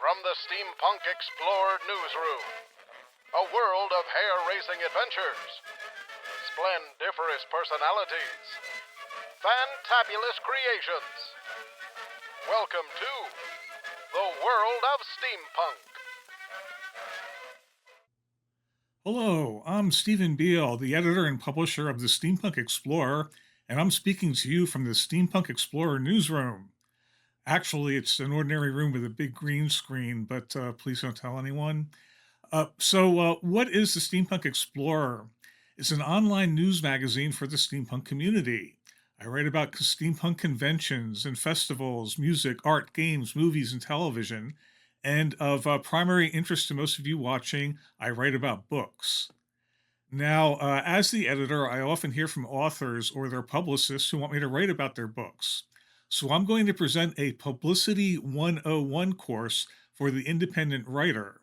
From the Steampunk Explorer newsroom, a world of hair-raising adventures, splendiferous personalities, fantabulous creations. Welcome to the world of steampunk. Hello, I'm Stephen Beale, the editor and publisher of the Steampunk Explorer, and I'm speaking to you from the Steampunk Explorer newsroom. Actually, it's an ordinary room with a big green screen, but please don't tell anyone. What is the Steampunk Explorer? It's an online news magazine for the steampunk community. I write about steampunk conventions and festivals, music, art, games, movies, and television. And of primary interest to most of you watching, I write about books. Now, as the editor, I often hear from authors or their publicists who want me to write about their books. So I'm going to present a Publicity 101 course for the independent writer.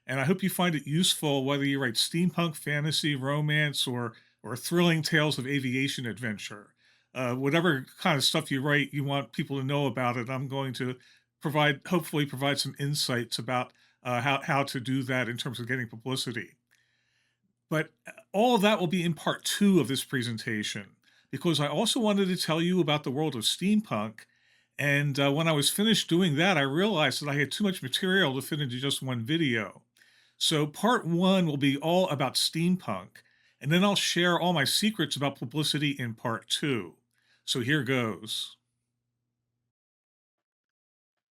And I hope you find it useful whether you write steampunk, fantasy, romance, or thrilling tales of aviation adventure. Whatever kind of stuff you write, you want people to know about it. I'm going to hopefully provide some insights about how to do that in terms of getting publicity. But all of that will be in part 2 of this presentation, because I also wanted to tell you about the world of steampunk. And when I was finished doing that, I realized that I had too much material to fit into just one video. So part 1 will be all about steampunk, and then I'll share all my secrets about publicity in part 2. So here goes.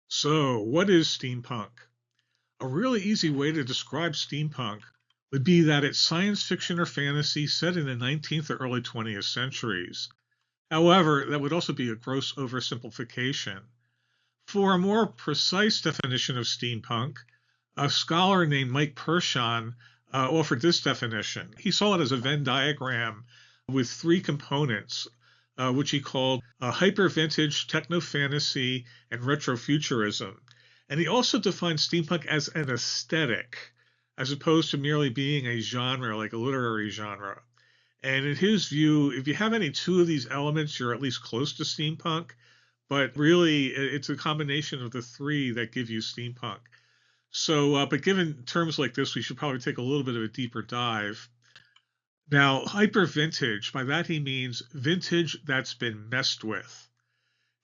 So, what is steampunk? A really easy way to describe steampunk would be that it's science fiction or fantasy set in the 19th or early 20th centuries. However, that would also be a gross oversimplification. For a more precise definition of steampunk, a scholar named Mike Pershon offered this definition. He saw it as a Venn diagram with 3 components, which he called hyper-vintage, techno-fantasy, and retrofuturism. And he also defined steampunk as an aesthetic, as opposed to merely being a genre, like a literary genre. And in his view, if you have any 2 of these elements, you're at least close to steampunk, but really it's a combination of the 3 that give you steampunk. So, but given terms like this, we should probably take a little bit of a deeper dive. Now, hyper-vintage, by that he means vintage that's been messed with.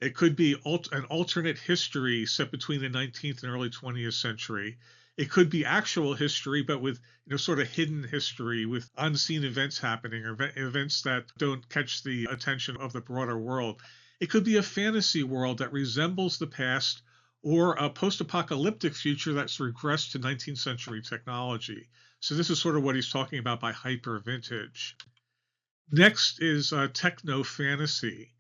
It could be an alternate history set between the 19th and early 20th century. It could be actual history, but with sort of hidden history, with unseen events happening, or events that don't catch the attention of the broader world. It could be a fantasy world that resembles the past, or a post-apocalyptic future that's regressed to 19th century technology. So this is sort of what he's talking about by hyper-vintage. Next is techno-fantasy.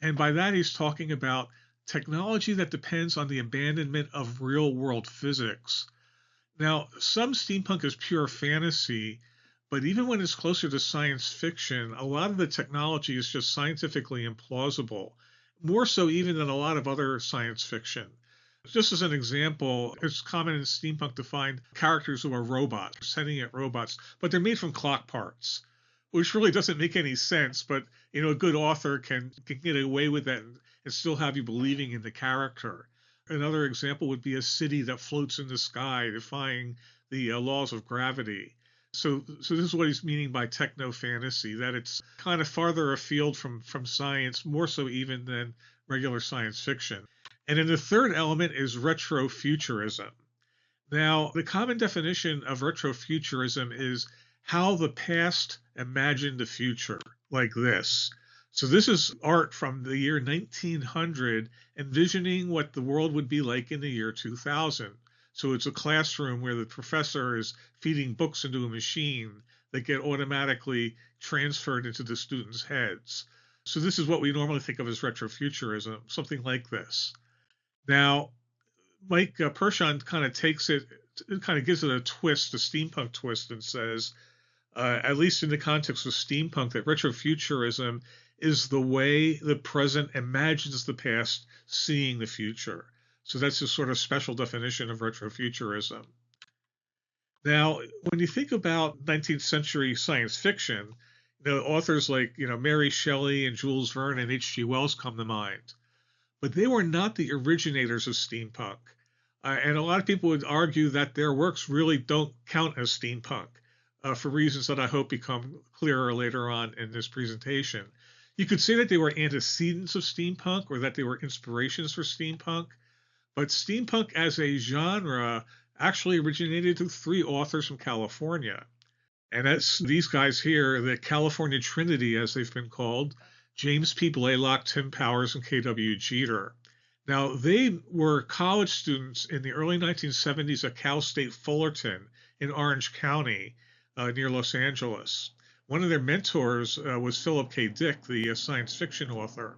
And by that, he's talking about technology that depends on the abandonment of real-world physics. Now, some steampunk is pure fantasy, but even when it's closer to science fiction, a lot of the technology is just scientifically implausible, more so even than a lot of other science fiction. Just as an example, it's common in steampunk to find characters who are robots, sentient robots, but they're made from clock parts, which really doesn't make any sense, but a good author can get away with that and still have you believing in the character. Another example would be a city that floats in the sky, defying the laws of gravity. So this is what he's meaning by techno-fantasy, that it's kind of farther afield from science, more so even than regular science fiction. And then the third element is retrofuturism. Now, the common definition of retrofuturism is how the past imagined the future, like this. So this is art from the year 1900, envisioning what the world would be like in the year 2000. So it's a classroom where the professor is feeding books into a machine that get automatically transferred into the students' heads. So this is what we normally think of as retrofuturism, something like this. Now, Mike Pershon kind of takes it, kind of gives it a twist, a steampunk twist, and says, at least in the context of steampunk, that retrofuturism is the way the present imagines the past, seeing the future. So that's a sort of special definition of retrofuturism. Now, when you think about 19th century science fiction, authors like Mary Shelley and Jules Verne and H.G. Wells come to mind. But they were not the originators of steampunk. And a lot of people would argue that their works really don't count as steampunk for reasons that I hope become clearer later on in this presentation. You could say that they were antecedents of steampunk or that they were inspirations for steampunk, but steampunk as a genre actually originated with three authors from California. And that's these guys here, the California Trinity, as they've been called, James P. Blaylock, Tim Powers, and K.W. Jeter. Now, they were college students in the early 1970s at Cal State Fullerton in Orange County, near Los Angeles. One of their mentors was Philip K. Dick, the science fiction author.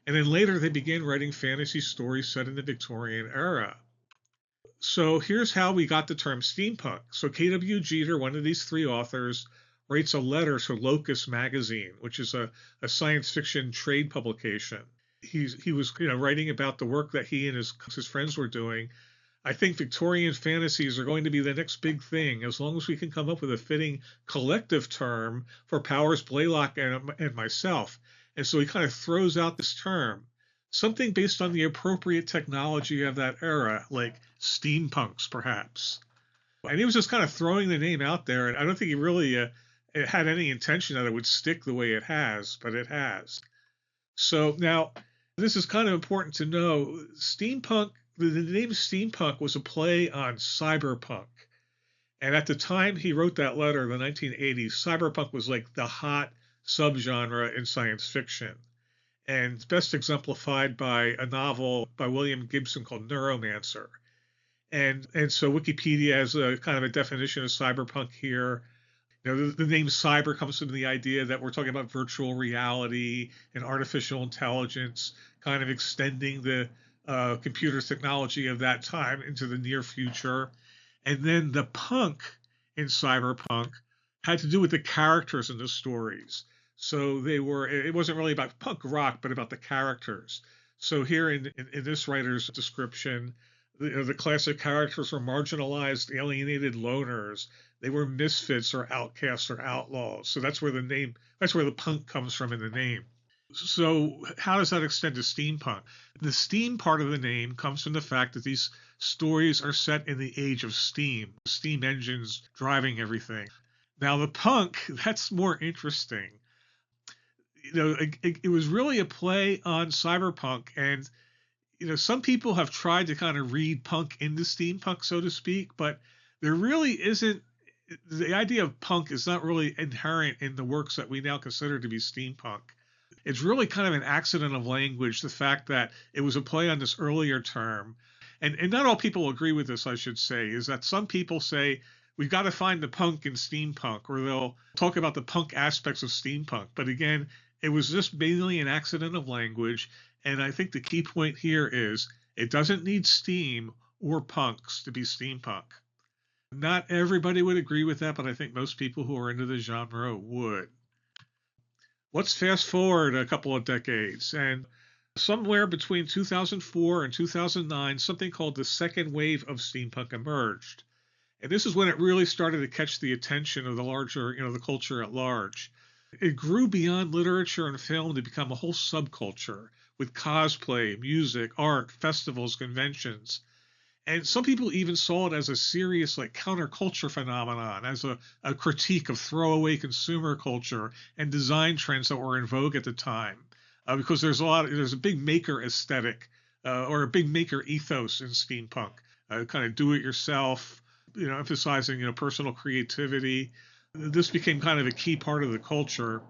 And then later they began writing fantasy stories set in the Victorian era. So here's how we got the term steampunk. So K.W. Jeter, one of these three authors, writes a letter to Locus magazine, which is a science fiction trade publication. He was writing about the work that he and his friends were doing. I think Victorian fantasies are going to be the next big thing, as long as we can come up with a fitting collective term for Powers, Blaylock, and myself. And so he kind of throws out this term, something based on the appropriate technology of that era, like steampunks, perhaps. And he was just kind of throwing the name out there, and I don't think he really had any intention that it would stick the way it has, but it has. So now, this is kind of important to know. Steampunk, the name steampunk was a play on cyberpunk. And at the time he wrote that letter, the 1980s, cyberpunk was like the hot subgenre in science fiction. And best exemplified by a novel by William Gibson called Neuromancer. And so Wikipedia has a kind of a definition of cyberpunk here. The name cyber comes from the idea that we're talking about virtual reality and artificial intelligence, kind of extending the computer technology of that time into the near future. And then the punk in cyberpunk had to do with the characters in the stories. So it wasn't really about punk rock, but about the characters. So here in this writer's description, the classic characters were marginalized, alienated loners. They were misfits or outcasts or outlaws. So that's where the punk comes from in the name. So how does that extend to steampunk? The steam part of the name comes from the fact that these stories are set in the age of steam engines driving everything. Now the punk, that's more interesting. It was really a play on cyberpunk, and some people have tried to kind of read punk into steampunk, so to speak, but there really isn't. The idea of punk is not really inherent in the works that we now consider to be steampunk. It's really kind of an accident of language, the fact that it was a play on this earlier term. And not all people agree with this, I should say, is that some people say, we've got to find the punk in steampunk, or they'll talk about the punk aspects of steampunk. But again, it was just mainly an accident of language. And I think the key point here is it doesn't need steam or punks to be steampunk. Not everybody would agree with that, but I think most people who are into the genre would. Let's fast forward a couple of decades, and somewhere between 2004 and 2009, something called the second wave of steampunk emerged. And this is when it really started to catch the attention of the larger, the culture at large. It grew beyond literature and film to become a whole subculture with cosplay, music, art, festivals, conventions. And some people even saw it as a serious counterculture phenomenon, as a critique of throwaway consumer culture and design trends that were in vogue at the time. Because there's a big maker aesthetic or a big maker ethos in steampunk, kind of do it yourself, emphasizing personal creativity. This became kind of a key part of the culture.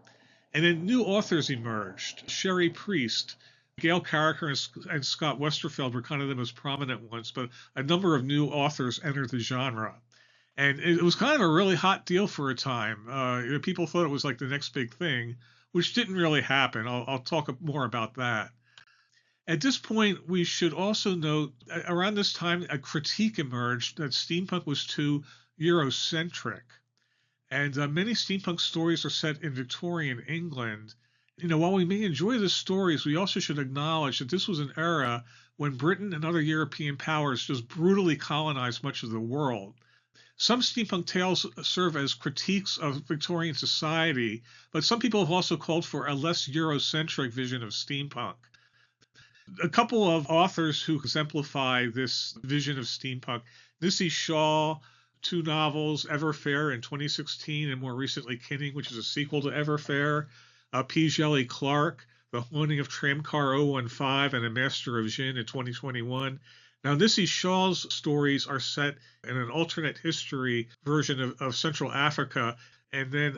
And then new authors emerged. Sherry Priest, Gail Carricker, and Scott Westerfeld were kind of the most prominent ones, but a number of new authors entered the genre. And it was kind of a really hot deal for a time. People thought it was like the next big thing, which didn't really happen. I'll talk more about that. At this point, we should also note, around this time, a critique emerged that steampunk was too Eurocentric. And many steampunk stories are set in Victorian England. While we may enjoy the stories, we also should acknowledge that this was an era when Britain and other European powers just brutally colonized much of the world. Some steampunk tales serve as critiques of Victorian society, but some people have also called for a less Eurocentric vision of steampunk. A couple of authors who exemplify this vision of steampunk: Missy Shaw, two novels, Everfair in 2016, and more recently Kinning, which is a sequel to Everfair. P. Jelly Clark, The Haunting of Tramcar 015 and A Master of Jin in 2021. Now, Missy Shaw's stories are set in an alternate history version of Central Africa, and then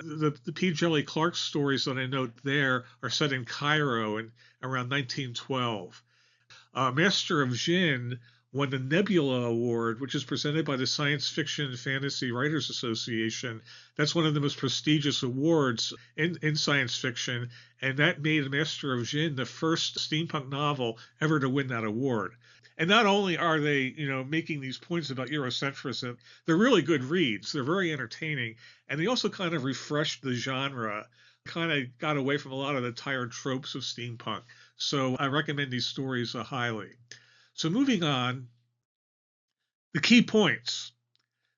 the P. Jelly Clark stories that I note there are set in Cairo in around 1912. Master of Jin won the Nebula Award, which is presented by the Science Fiction and Fantasy Writers Association. That's one of the most prestigious awards in science fiction, and that made Master of Jin the first steampunk novel ever to win that award. And not only are they, making these points about Eurocentrism, they're really good reads. They're very entertaining, and they also kind of refreshed the genre, kind of got away from a lot of the tired tropes of steampunk. So I recommend these stories highly. So moving on, the key points.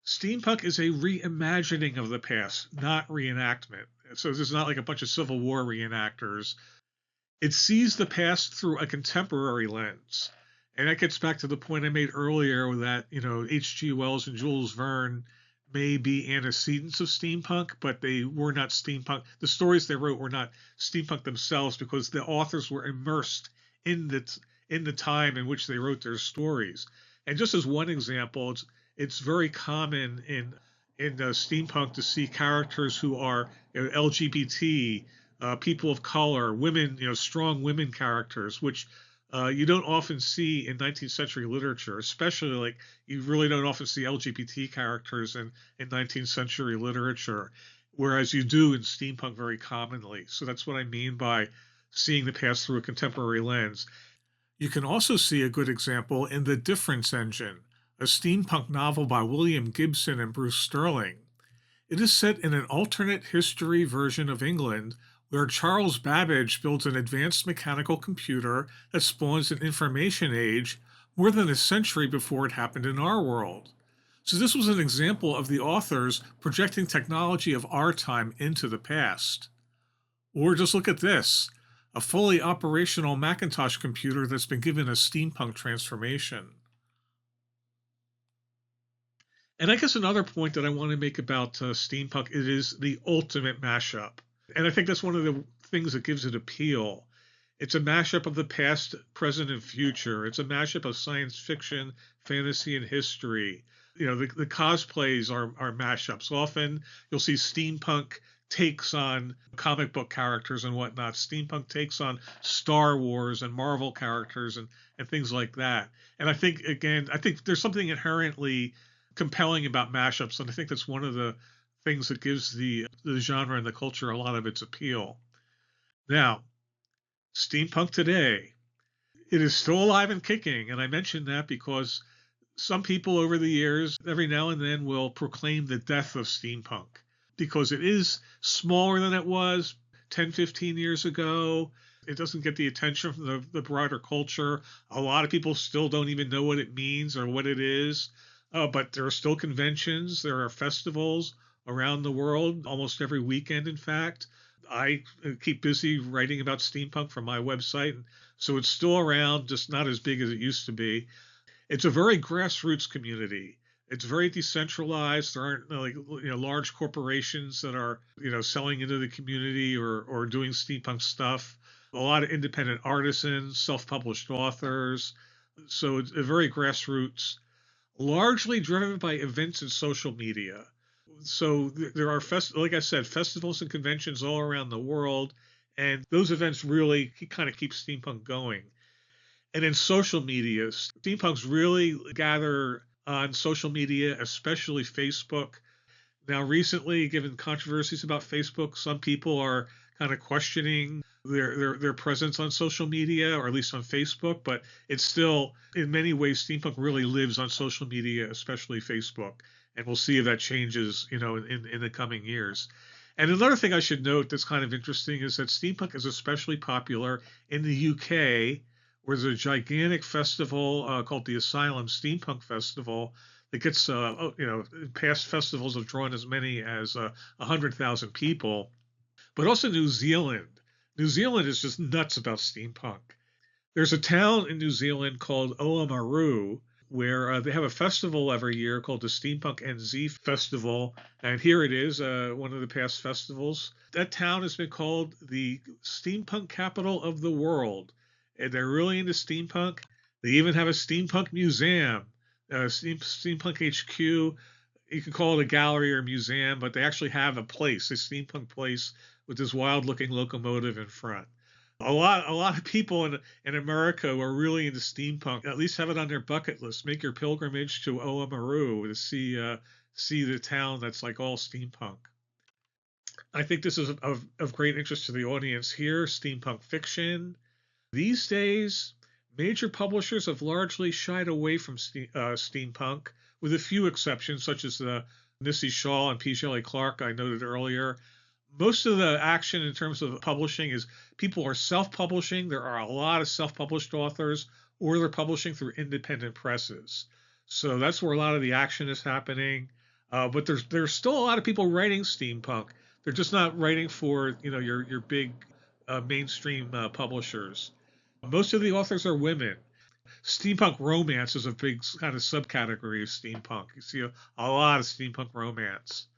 Steampunk is a reimagining of the past, not reenactment. So this is not like a bunch of Civil War reenactors. It sees the past through a contemporary lens. And that gets back to the point I made earlier that, H.G. Wells and Jules Verne may be antecedents of steampunk, but they were not steampunk. The stories they wrote were not steampunk themselves because the authors were immersed in the time in which they wrote their stories. And just as one example, it's very common in steampunk to see characters who are LGBT, people of color, women, strong women characters, which you don't often see in 19th century literature, especially like you really don't often see LGBT characters in 19th century literature, whereas you do in steampunk very commonly. So that's what I mean by seeing the past through a contemporary lens. You can also see a good example in The Difference Engine, a steampunk novel by William Gibson and Bruce Sterling. It is set in an alternate history version of England where Charles Babbage builds an advanced mechanical computer that spawns an information age more than a century before it happened in our world. So this was an example of the authors projecting technology of our time into the past. Or just look at this, a fully operational Macintosh computer that's been given a steampunk transformation. And I guess another point that I want to make about steampunk, it is the ultimate mashup. And I think that's one of the things that gives it appeal. It's a mashup of the past, present, and future. It's a mashup of science fiction, fantasy, and history. The cosplays are mashups. Often you'll see steampunk takes on comic book characters and whatnot. Steampunk takes on Star Wars and Marvel characters and things like that. And I think there's something inherently compelling about mashups, and I think that's one of the things that gives the genre and the culture a lot of its appeal. Now, steampunk today, it is still alive and kicking, and I mention that because some people over the years, every now and then, will proclaim the death of steampunk because it is smaller than it was 10, 15 years ago. It doesn't get the attention from the broader culture. A lot of people still don't even know what it means or what it is, but there are still conventions, there are festivals around the world, almost every weekend, in fact. I keep busy writing about steampunk from my website, so it's still around, just not as big as it used to be. It's a very grassroots community. It's very decentralized. There aren't large corporations that are selling into the community or doing steampunk stuff. A lot of independent artisans, self-published authors. So it's a very grassroots, largely driven by events and social media. So there are, like I said, festivals and conventions all around the world, and those events really kind of keep steampunk going. And in social media, steampunks really gather on social media, especially Facebook. Now, recently, given controversies about Facebook, some people are kind of questioning their presence on social media, or at least on Facebook, but it's still, in many ways, steampunk really lives on social media, especially Facebook. And we'll see if that changes, in the coming years. And another thing I should note that's kind of interesting is that steampunk is especially popular in the UK, where there's a gigantic festival called the Asylum Steampunk Festival that gets, past festivals have drawn as many as 100,000 people. But also New Zealand. New Zealand is just nuts about steampunk. There's a town in New Zealand called Oamaru where they have a festival every year called the Steampunk NZ Festival. And here it is, one of the past festivals. That town has been called the steampunk capital of the world. And they're really into steampunk. They even have a steampunk museum, Steampunk HQ. You can call it a gallery or museum, but they actually have a place, a steampunk place with this wild looking locomotive in front. A lot of people in America who are really into steampunk at least have it on their bucket list. Make your pilgrimage to Oamaru to see the town that's like all steampunk. I think this is of great interest to the audience here. Steampunk fiction. These days, major publishers have largely shied away from steampunk, with a few exceptions, such as the Missy Shaw and P. Shelley Clark I noted earlier. Most of the action in terms of publishing is people are self-publishing. There are a lot of self-published authors, or they're publishing through independent presses. So that's where a lot of the action is happening. But there's still a lot of people writing steampunk. They're just not writing for your big mainstream publishers. Most of the authors are women. Steampunk romance is a big kind of subcategory of steampunk. You see a lot of steampunk romance.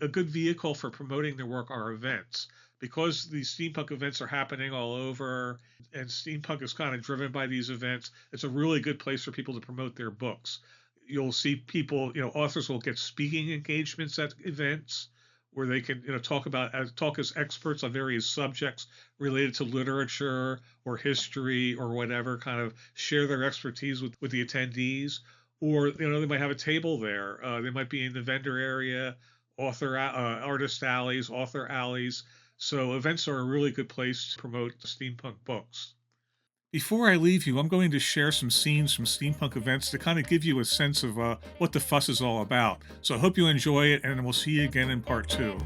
A good vehicle for promoting their work are events. Because these steampunk events are happening all over and steampunk is kind of driven by these events, it's a really good place for people to promote their books. You'll see people, authors will get speaking engagements at events where they can, talk as experts on various subjects related to literature or history or whatever, kind of share their expertise with the attendees. Or, they might have a table there. They might be in the vendor area, artist alleys, author alleys. So events are a really good place to promote steampunk books. Before I leave you, I'm going to share some scenes from steampunk events to kind of give you a sense of what the fuss is all about. So I hope you enjoy it, and we'll see you again in part 2.